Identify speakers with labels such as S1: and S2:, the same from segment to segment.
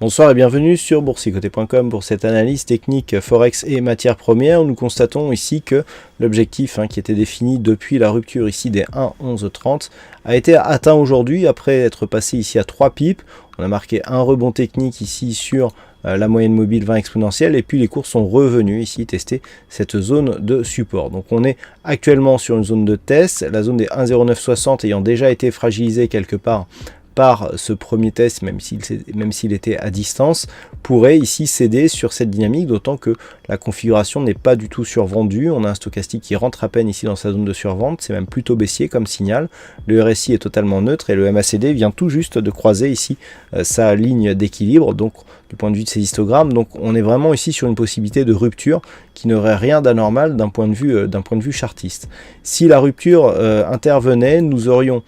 S1: Bonsoir et bienvenue sur boursicoté.com pour cette analyse technique Forex et matières premières. Nous constatons ici que l'objectif qui était défini depuis la rupture ici des 1,1130 a été atteint aujourd'hui après être passé ici à 3 pips. On a marqué un rebond technique ici sur la moyenne mobile 20 exponentielle et puis les cours sont revenus ici tester cette zone de support. Donc on est actuellement sur une zone de test, la zone des 1,0960 ayant déjà été fragilisée quelque part par ce premier test, même s'il était à distance, pourrait ici céder sur cette dynamique, d'autant que la configuration n'est pas du tout survendue. On a un stochastique qui rentre à peine ici dans sa zone de survente, c'est même plutôt baissier comme signal. Le RSI est totalement neutre et le MACD vient tout juste de croiser ici sa ligne d'équilibre, donc du point de vue de ces histogrammes. Donc on est vraiment ici sur une possibilité de rupture qui n'aurait rien d'anormal d'un point de vue chartiste. Si la rupture intervenait, nous aurions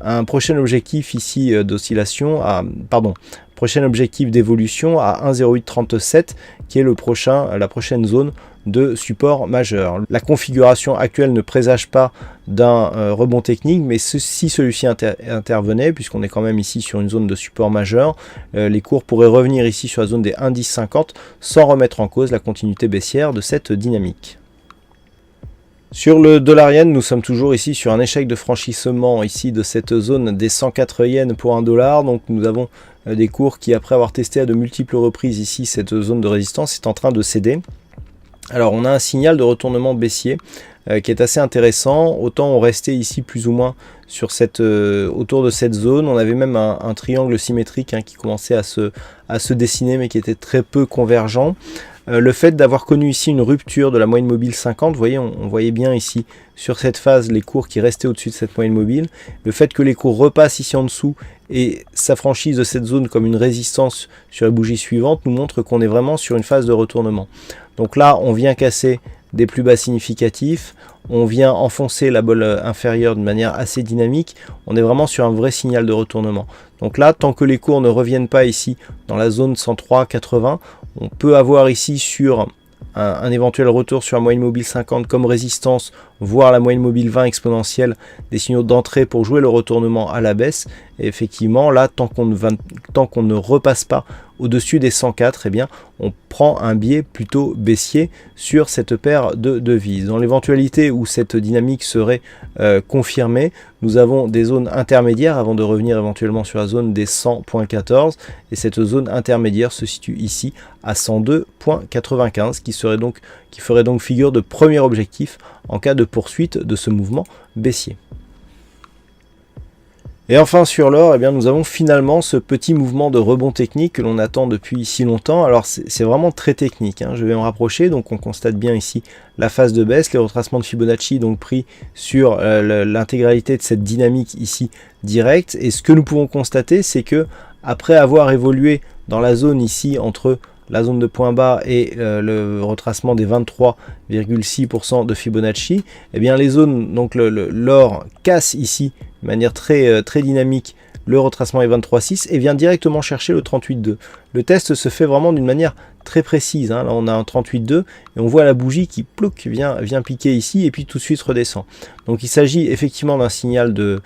S1: un prochain objectif ici d'oscillation prochain objectif d'évolution à 1,0837 qui est la prochaine zone de support majeur. La configuration actuelle ne présage pas d'un rebond technique, mais si celui-ci intervenait, puisqu'on est quand même ici sur une zone de support majeur, les cours pourraient revenir ici sur la zone des 1,1050 sans remettre en cause la continuité baissière de cette dynamique. Sur le dollar yen, nous sommes toujours ici sur un échec de franchissement ici de cette zone des 104 yens pour 1 dollar. Donc nous avons des cours qui, après avoir testé à de multiples reprises ici cette zone de résistance, est en train de céder. Alors on a un signal de retournement baissier qui est assez intéressant. Autant on restait ici plus ou moins sur autour de cette zone. On avait même un triangle symétrique qui commençait à se dessiner mais qui était très peu convergent. Le fait d'avoir connu ici une rupture de la moyenne mobile 50, vous voyez, on voyait bien ici sur cette phase les cours qui restaient au-dessus de cette moyenne mobile. Le fait que les cours repassent ici en dessous et s'affranchissent de cette zone comme une résistance sur la bougie suivante nous montre qu'on est vraiment sur une phase de retournement. Donc là, on vient casser des plus bas significatifs, on vient enfoncer la bolle inférieure de manière assez dynamique, on est vraiment sur un vrai signal de retournement. Donc là, tant que les cours ne reviennent pas ici dans la zone 103,80, on peut avoir ici sur un éventuel retour sur la moyenne mobile 50 comme résistance, voire la moyenne mobile 20 exponentielle, des signaux d'entrée pour jouer le retournement à la baisse. Et effectivement, là, tant qu'on ne repasse pas au-dessus des 104, eh bien, on prend un biais plutôt baissier sur cette paire de devises. Dans l'éventualité où cette dynamique serait confirmée, nous avons des zones intermédiaires avant de revenir éventuellement sur la zone des 100.14 et cette zone intermédiaire se situe ici à 102.95 qui ferait donc figure de premier objectif en cas de poursuite de ce mouvement baissier. Et enfin sur l'or, eh bien, nous avons finalement ce petit mouvement de rebond technique que l'on attend depuis si longtemps. Alors c'est vraiment très technique, je vais me rapprocher, donc on constate bien ici la phase de baisse, les retracements de Fibonacci donc pris sur l'intégralité de cette dynamique ici directe. Et ce que nous pouvons constater, c'est que après avoir évolué dans la zone ici entre la zone de point bas et le retracement des 23,6% de Fibonacci, eh bien les zones, donc l'or casse ici de manière très dynamique le retracement est 23,6 et vient directement chercher le 38,2. Le test se fait vraiment d'une manière très précise. Là on a un 38,2 et on voit la bougie qui plouc, vient piquer ici et puis tout de suite redescend. Donc il s'agit effectivement d'un signal de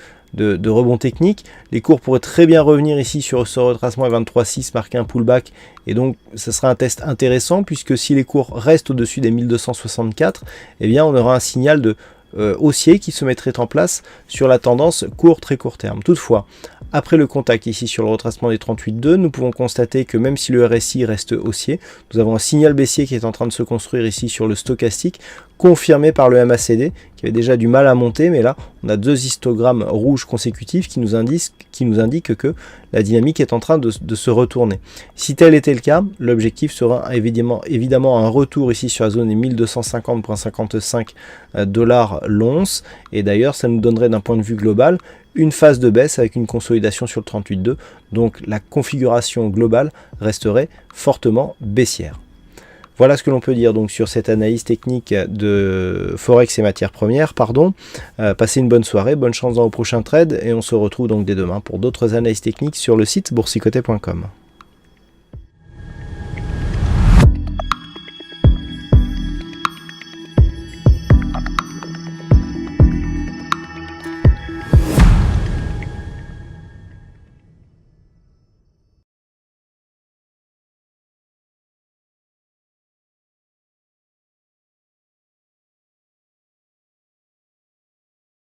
S1: rebond technique. Les cours pourraient très bien revenir ici sur ce retracement à 23,6, marquer un pullback et donc ça sera un test intéressant puisque si les cours restent au-dessus des 1264, eh bien on aura un signal de haussier qui se mettrait en place sur la tendance très court terme. Toutefois, après le contact ici sur le retracement des 38,2, nous pouvons constater que même si le RSI reste haussier, nous avons un signal baissier qui est en train de se construire ici sur le stochastique, confirmé par le MACD, qui avait déjà du mal à monter, mais là, on a deux histogrammes rouges consécutifs qui nous indiquent que la dynamique est en train de se retourner. Si tel était le cas, l'objectif sera évidemment un retour ici sur la zone des 1250,55 $ l'once, et d'ailleurs, ça nous donnerait d'un point de vue global une phase de baisse avec une consolidation sur le 38,2, donc la configuration globale resterait fortement baissière. Voilà ce que l'on peut dire donc sur cette analyse technique de Forex et matières premières. Passez une bonne soirée, bonne chance dans vos prochains trades et on se retrouve donc dès demain pour d'autres analyses techniques sur le site boursicoté.com.